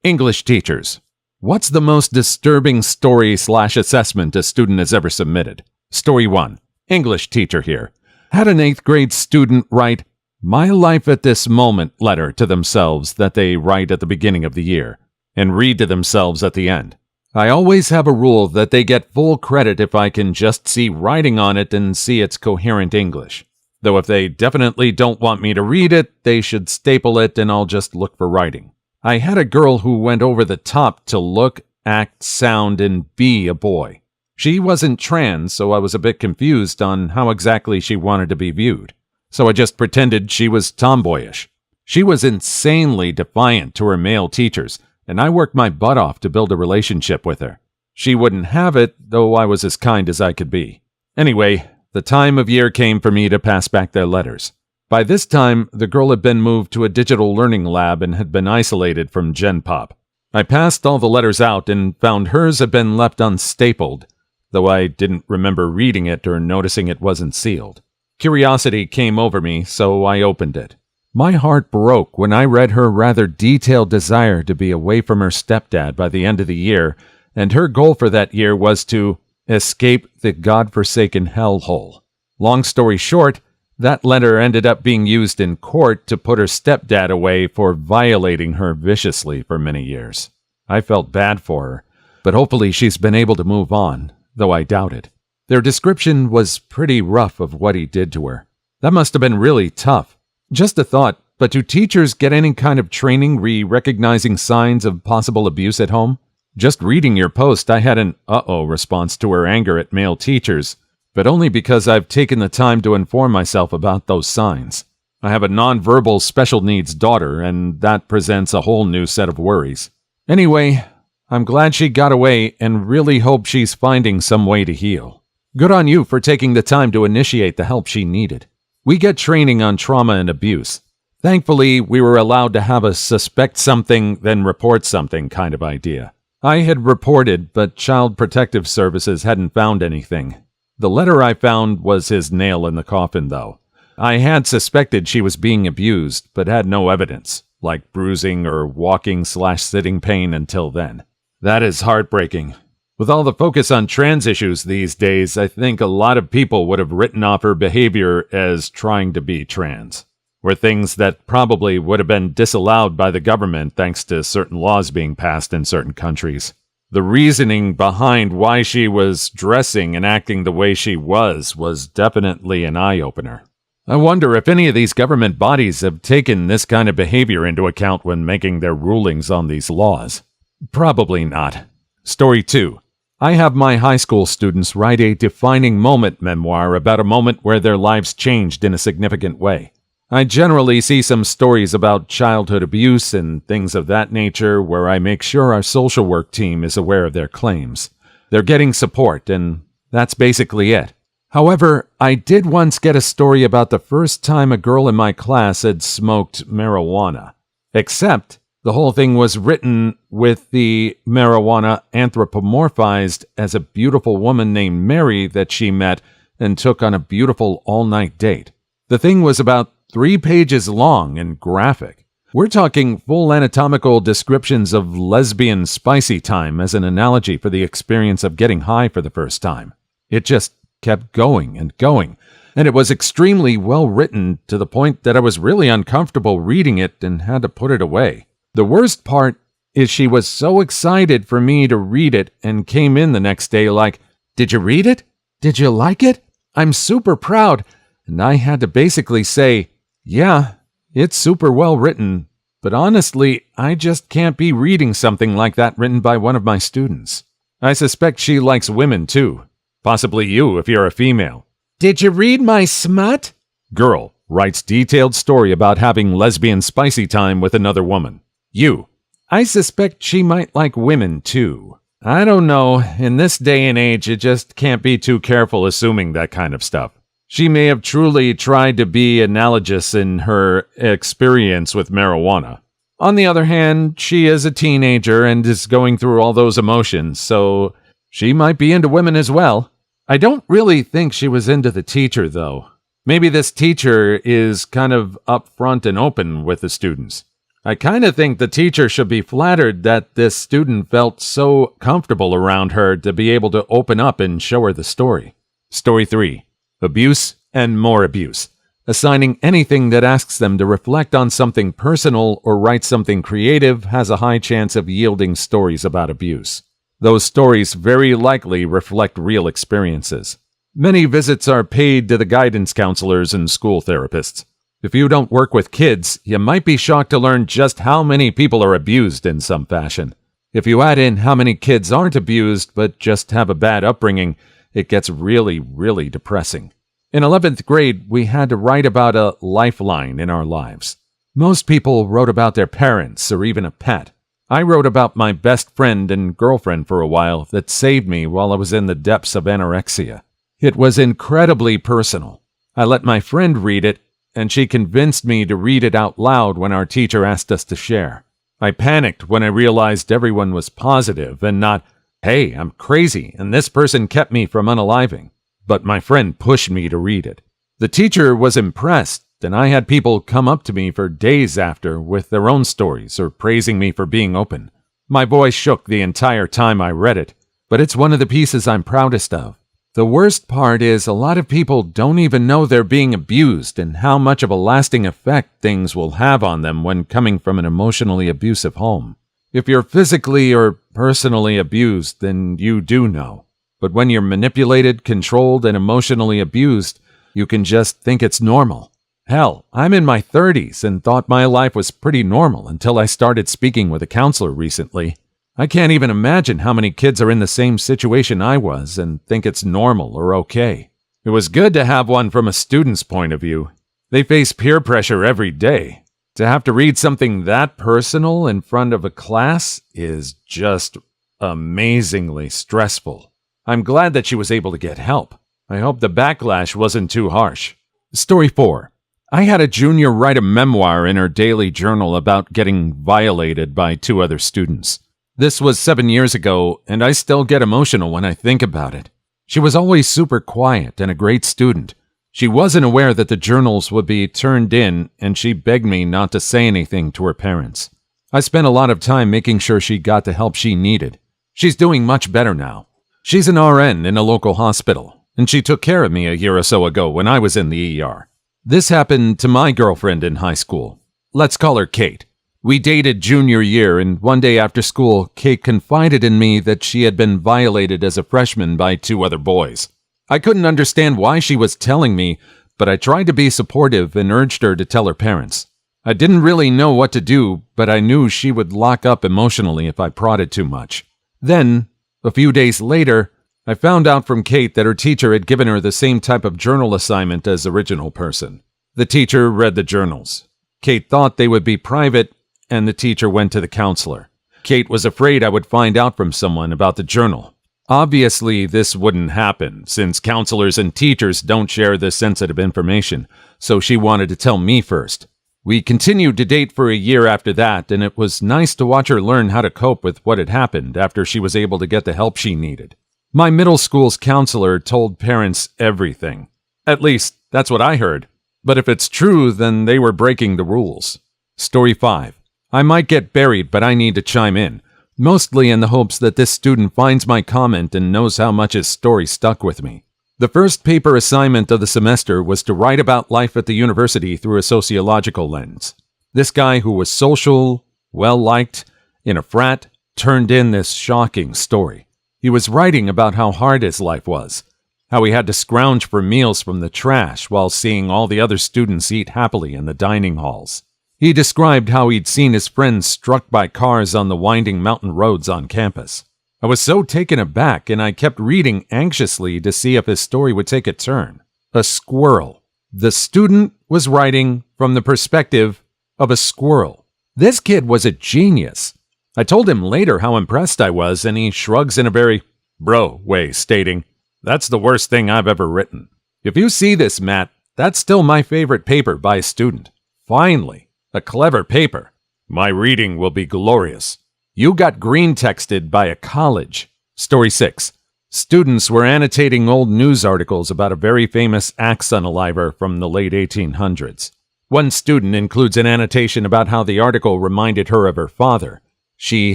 English teachers. What's the most disturbing story/assessment a student has ever submitted? Story 1. English teacher here. Had an 8th grade student write, "My life at this moment" letter to themselves that they write at the beginning of the year and read to themselves at the end. I always have a rule that they get full credit if I can just see writing on it and see its coherent English. Though if they definitely don't want me to read it, they should staple it and I'll just look for writing. I had a girl who went over the top to look, act, sound, and be a boy. She wasn't trans, so I was a bit confused on how exactly she wanted to be viewed. So I just pretended she was tomboyish. She was insanely defiant to her male teachers, and I worked my butt off to build a relationship with her. She wouldn't have it, though I was as kind as I could be. Anyway, the time of year came for me to pass back their letters. By this time, the girl had been moved to a digital learning lab and had been isolated from Gen Pop. I passed all the letters out and found hers had been left unstapled, though I didn't remember reading it or noticing it wasn't sealed. Curiosity came over me, so I opened it. My heart broke when I read her rather detailed desire to be away from her stepdad by the end of the year, and her goal for that year was to escape the godforsaken hellhole. Long story short, that letter ended up being used in court to put her stepdad away for violating her viciously for many years. I felt bad for her, but hopefully she's been able to move on, though I doubt it. Their description was pretty rough of what he did to her. That must have been really tough. Just a thought, but do teachers get any kind of training recognizing signs of possible abuse at home? Just reading your post, I had an uh-oh response to her anger at male teachers, but only because I've taken the time to inform myself about those signs. I have a nonverbal special needs daughter, and that presents a whole new set of worries. Anyway, I'm glad she got away and really hope she's finding some way to heal. Good on you for taking the time to initiate the help she needed. We get training on trauma and abuse. Thankfully, we were allowed to have a suspect something, then report something kind of idea. I had reported, but Child Protective Services hadn't found anything. The letter I found was his nail in the coffin, though. I had suspected she was being abused, but had no evidence, like bruising or walking/sitting pain until then. That is heartbreaking. With all the focus on trans issues these days, I think a lot of people would have written off her behavior as trying to be trans, or things that probably would have been disallowed by the government thanks to certain laws being passed in certain countries. The reasoning behind why she was dressing and acting the way she was definitely an eye-opener. I wonder if any of these government bodies have taken this kind of behavior into account when making their rulings on these laws. Probably not. Story 2. I have my high school students write a defining moment memoir about a moment where their lives changed in a significant way. I generally see some stories about childhood abuse and things of that nature where I make sure our social work team is aware of their claims. They're getting support, and that's basically it. However, I did once get a story about the first time a girl in my class had smoked marijuana. Except, the whole thing was written with the marijuana anthropomorphized as a beautiful woman named Mary that she met and took on a beautiful all-night date. The thing was about 3 pages long and graphic. We're talking full anatomical descriptions of lesbian spicy time as an analogy for the experience of getting high for the first time. It just kept going and going, and it was extremely well written to the point that I was really uncomfortable reading it and had to put it away. The worst part is she was so excited for me to read it and came in the next day like, "Did you read it? Did you like it? I'm super proud." And I had to basically say, "Yeah, it's super well written, but honestly, I just can't be reading something like that written by one of my students." I suspect she likes women too. Possibly you if you're a female. "Did you read my smut?" Girl writes detailed story about having lesbian spicy time with another woman. You. I suspect she might like women too. I don't know, in this day and age, it just can't be too careful assuming that kind of stuff. She may have truly tried to be analogous in her experience with marijuana. On the other hand, she is a teenager and is going through all those emotions, so she might be into women as well. I don't really think she was into the teacher, though. Maybe this teacher is kind of upfront and open with the students. I kind of think the teacher should be flattered that this student felt so comfortable around her to be able to open up and show her the story. Story 3. Abuse and more abuse. Assigning anything that asks them to reflect on something personal or write something creative has a high chance of yielding stories about abuse. Those stories very likely reflect real experiences. Many visits are paid to the guidance counselors and school therapists. If you don't work with kids, you might be shocked to learn just how many people are abused in some fashion. If you add in how many kids aren't abused but just have a bad upbringing, it gets really, really depressing. In 11th grade, we had to write about a lifeline in our lives. Most people wrote about their parents or even a pet. I wrote about my best friend and girlfriend for a while that saved me while I was in the depths of anorexia. It was incredibly personal. I let my friend read it, and she convinced me to read it out loud when our teacher asked us to share. I panicked when I realized everyone was positive and not, "Hey, I'm crazy, and this person kept me from unaliving." But my friend pushed me to read it. The teacher was impressed, and I had people come up to me for days after with their own stories or praising me for being open. My voice shook the entire time I read it, but it's one of the pieces I'm proudest of. The worst part is a lot of people don't even know they're being abused and how much of a lasting effect things will have on them when coming from an emotionally abusive home. If you're physically or personally abused, then you do know. But when you're manipulated, controlled, and emotionally abused, you can just think it's normal. Hell, I'm in my 30s and thought my life was pretty normal until I started speaking with a counselor recently. I can't even imagine how many kids are in the same situation I was and think it's normal or okay. It was good to have one from a student's point of view. They face peer pressure every day. To have to read something that personal in front of a class is just amazingly stressful. I'm glad that she was able to get help. I hope the backlash wasn't too harsh. Story 4. I had a junior write a memoir in her daily journal about getting violated by 2 other students. This was 7 years ago, and I still get emotional when I think about it. She was always super quiet and a great student. She wasn't aware that the journals would be turned in, and she begged me not to say anything to her parents. I spent a lot of time making sure she got the help she needed. She's doing much better now. She's an RN in a local hospital, and she took care of me a year or so ago when I was in the ER. This happened to my girlfriend in high school. Let's call her Kate. We dated junior year, and one day after school, Kate confided in me that she had been violated as a freshman by 2 other boys. I couldn't understand why she was telling me, but I tried to be supportive and urged her to tell her parents. I didn't really know what to do, but I knew she would lock up emotionally if I prodded too much. Then, a few days later, I found out from Kate that her teacher had given her the same type of journal assignment as original person. The teacher read the journals. Kate thought they would be private, and the teacher went to the counselor. Kate was afraid I would find out from someone about the journal. Obviously, this wouldn't happen, since counselors and teachers don't share this sensitive information, so she wanted to tell me first. We continued to date for a year after that, and it was nice to watch her learn how to cope with what had happened after she was able to get the help she needed. My middle school's counselor told parents everything. At least, that's what I heard. But if it's true, then they were breaking the rules. Story 5. I might get buried, but I need to chime in, mostly in the hopes that this student finds my comment and knows how much his story stuck with me. The first paper assignment of the semester was to write about life at the university through a sociological lens. This guy who was social, well-liked, in a frat, turned in this shocking story. He was writing about how hard his life was, how he had to scrounge for meals from the trash while seeing all the other students eat happily in the dining halls. He described how he'd seen his friends struck by cars on the winding mountain roads on campus. I was so taken aback, and I kept reading anxiously to see if his story would take a turn. A squirrel. The student was writing from the perspective of a squirrel. This kid was a genius. I told him later how impressed I was, and he shrugs in a very bro way, stating, "That's the worst thing I've ever written." If you see this, Matt, that's still my favorite paper by a student. Finally. A clever paper. My reading will be glorious. You got green texted by a college. Story 6. Students were annotating old news articles about a very famous axe unaliver from the late 1800s. One student includes an annotation about how the article reminded her of her father. She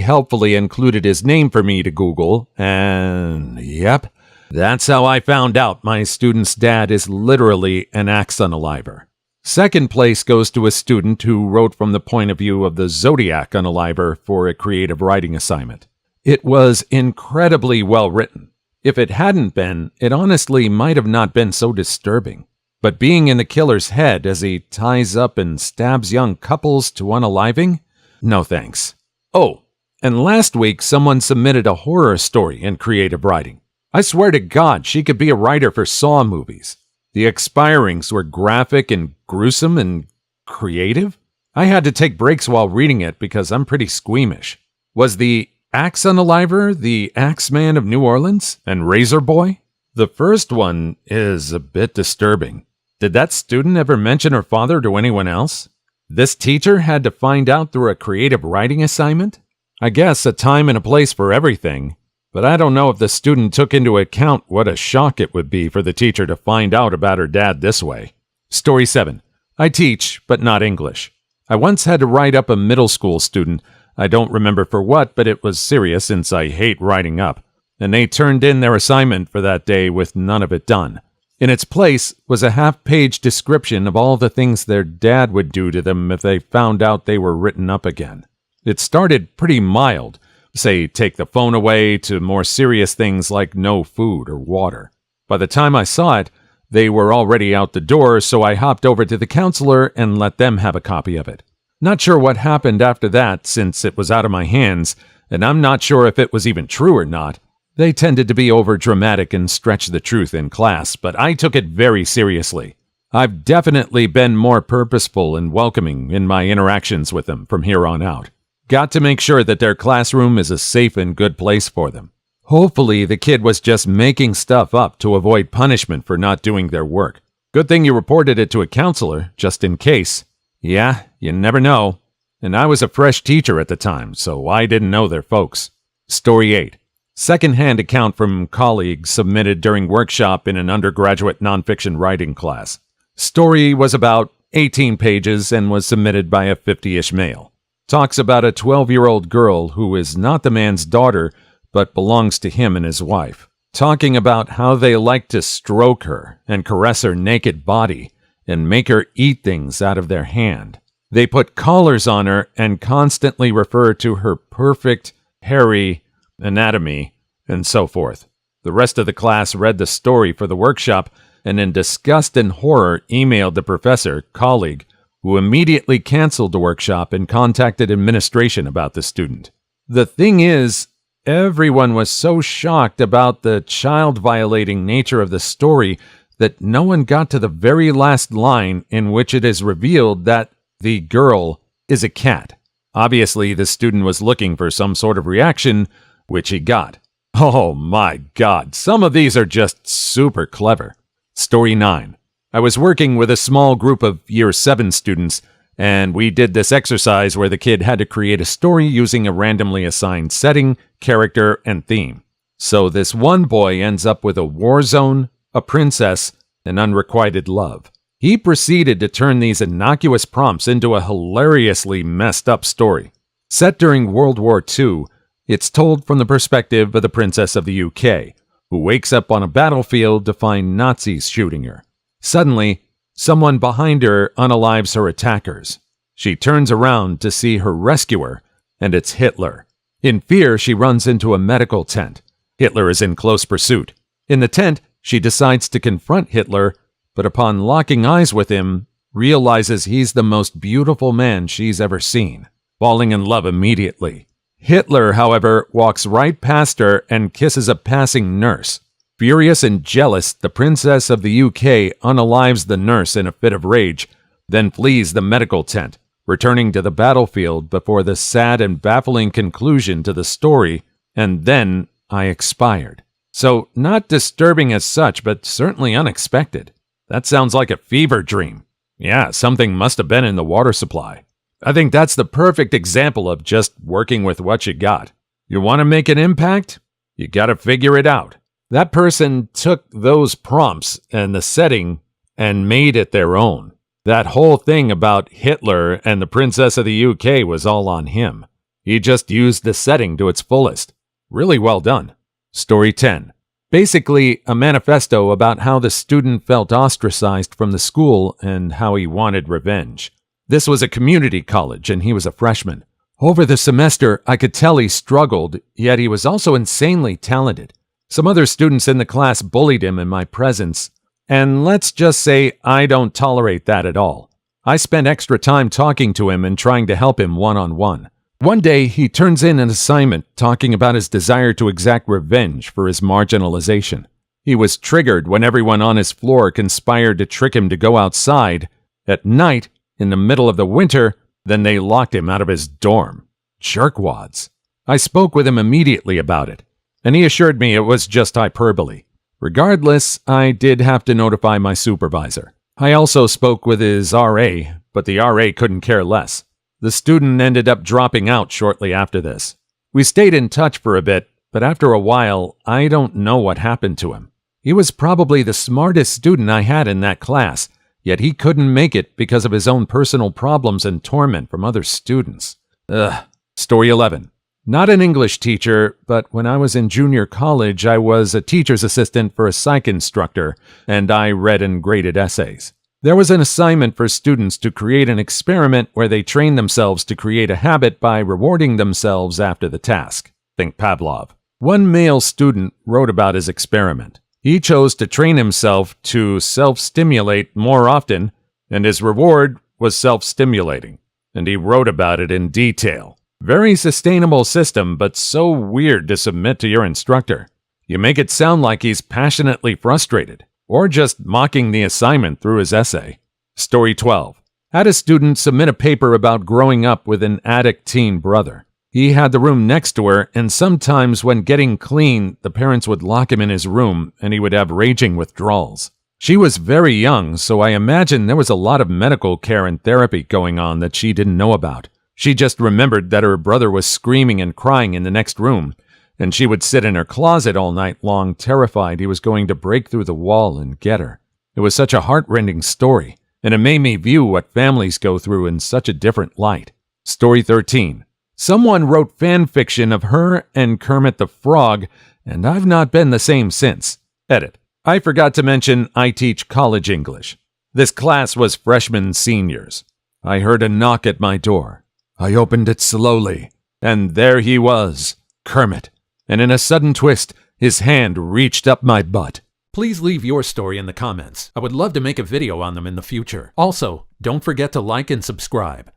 helpfully included his name for me to Google, and yep, that's how I found out my student's dad is literally an axe unaliver. Second place goes to a student who wrote from the point of view of the Zodiac unaliver for a creative writing assignment. It was incredibly well written. If it hadn't been, it honestly might have not been so disturbing. But being in the killer's head as he ties up and stabs young couples to unaliving? No thanks. Oh, and last week someone submitted a horror story in creative writing. I swear to God, she could be a writer for Saw movies. The expirings were graphic and gruesome and creative. I had to take breaks while reading it because I'm pretty squeamish. Was the Axe Unaliver the Axeman of New Orleans and Razor Boy? The first one is a bit disturbing. Did that student ever mention her father to anyone else? This teacher had to find out through a creative writing assignment? I guess a time and a place for everything, but I don't know if the student took into account what a shock it would be for the teacher to find out about her dad this way. Story 7. I teach, but not English. I once had to write up a middle school student. I don't remember for what, but it was serious since I hate writing up. And they turned in their assignment for that day with none of it done. In its place was a half-page description of all the things their dad would do to them if they found out they were written up again. It started pretty mild, say take the phone away, to more serious things like no food or water. By the time I saw it, they were already out the door, so I hopped over to the counselor and let them have a copy of it. Not sure what happened after that since it was out of my hands, and I'm not sure if it was even true or not. They tended to be over-dramatic and stretch the truth in class, but I took it very seriously. I've definitely been more purposeful and welcoming in my interactions with them from here on out. Got to make sure that their classroom is a safe and good place for them. Hopefully the kid was just making stuff up to avoid punishment for not doing their work. Good thing you reported it to a counselor, just in case. Yeah, you never know. And I was a fresh teacher at the time, so I didn't know their folks. Story 8. Second-hand account from colleagues submitted during workshop in an undergraduate nonfiction writing class. Story was about 18 pages and was submitted by a 50-ish male. Talks about a 12-year-old girl who is not the man's daughter, but belongs to him and his wife. Talking about how they like to stroke her and caress her naked body and make her eat things out of their hand. They put collars on her and constantly refer to her perfect, hairy anatomy, and so forth. The rest of the class read the story for the workshop and in disgust and horror emailed the professor, colleague, who immediately canceled the workshop and contacted administration about the student. The thing is, everyone was so shocked about the child-violating nature of the story that no one got to the very last line in which it is revealed that the girl is a cat. Obviously, the student was looking for some sort of reaction, which he got. Oh my God, some of these are just super clever. Story 9. I was working with a small group of Year 7 students, and we did this exercise where the kid had to create a story using a randomly assigned setting, character, and theme. So this one boy ends up with a war zone, a princess, and unrequited love. He proceeded to turn these innocuous prompts into a hilariously messed up story. Set during World War II, it's told from the perspective of the Princess of the UK, who wakes up on a battlefield to find Nazis shooting her. Suddenly, someone behind her unalives her attackers. She turns around to see her rescuer, and it's Hitler. In fear, she runs into a medical tent. Hitler is in close pursuit. In the tent, she decides to confront Hitler, but upon locking eyes with him, realizes he's the most beautiful man she's ever seen, falling in love immediately. Hitler, however, walks right past her and kisses a passing nurse. Furious and jealous, the Princess of the UK unalives the nurse in a fit of rage, then flees the medical tent, returning to the battlefield before the sad and baffling conclusion to the story, and then I expired. So, not disturbing as such, but certainly unexpected. That sounds like a fever dream. Yeah, something must have been in the water supply. I think that's the perfect example of just working with what you got. You want to make an impact? You got to figure it out. That person took those prompts and the setting and made it their own. That whole thing about Hitler and the Princess of the UK was all on him. He just used the setting to its fullest. Really well done. Story 10. Basically, a manifesto about how the student felt ostracized from the school and how he wanted revenge. This was a community college and he was a freshman. Over the semester, I could tell he struggled, yet he was also insanely talented. Some other students in the class bullied him in my presence, and let's just say I don't tolerate that at all. I spent extra time talking to him and trying to help him one-on-one. One day, he turns in an assignment talking about his desire to exact revenge for his marginalization. He was triggered when everyone on his floor conspired to trick him to go outside at night in the middle of the winter, then they locked him out of his dorm. Jerkwads. I spoke with him immediately about it, and he assured me it was just hyperbole. Regardless, I did have to notify my supervisor. I also spoke with his RA, but the RA couldn't care less. The student ended up dropping out shortly after this. We stayed in touch for a bit, but after a while, I don't know what happened to him. He was probably the smartest student I had in that class, yet he couldn't make it because of his own personal problems and torment from other students. Ugh. Story 11. Not an English teacher, but when I was in junior college, I was a teacher's assistant for a psych instructor, and I read and graded essays. There was an assignment for students to create an experiment where they train themselves to create a habit by rewarding themselves after the task. Think Pavlov. One male student wrote about his experiment. He chose to train himself to self-stimulate more often, and his reward was self-stimulating, and he wrote about it in detail. Very sustainable system, but so weird to submit to your instructor. You make it sound like he's passionately frustrated, or just mocking the assignment through his essay. Story 12. Had a student submit a paper about growing up with an addict teen brother. He had the room next to her, and sometimes when getting clean, the parents would lock him in his room, and he would have raging withdrawals. She was very young, so I imagine there was a lot of medical care and therapy going on that she didn't know about. She just remembered that her brother was screaming and crying in the next room, and she would sit in her closet all night long, terrified he was going to break through the wall and get her. It was such a heartrending story, and it made me view what families go through in such a different light. Story 13. Someone wrote fan fiction of her and Kermit the Frog, and I've not been the same since. Edit. I forgot to mention I teach college English. This class was freshmen seniors. I heard a knock at my door. I opened it slowly, and there he was, Kermit. And in a sudden twist, his hand reached up my butt. Please leave your story in the comments. I would love to make a video on them in the future. Also, don't forget to like and subscribe.